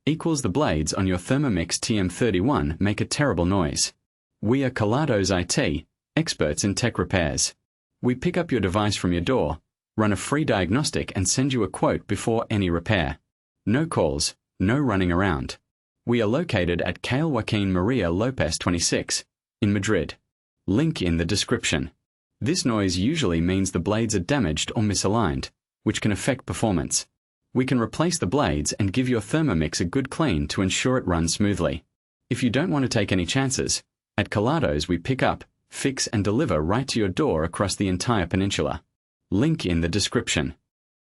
equals the blades on your Thermomix TM31 make a terrible noise. We are Kelatos IT, experts in tech repairs. We pick up your device from your door, run a free diagnostic and send you a quote before any repair. No calls, no running around. We are located at Calle Joaquin Maria Lopez 26, in Madrid. Link in the description. This noise usually means the blades are damaged or misaligned, which can affect performance. We can replace the blades and give your Thermomix a good clean to ensure it runs smoothly. If you don't want to take any chances, at Kelatos we pick up, fix and deliver right to your door across the entire peninsula. Link in the description.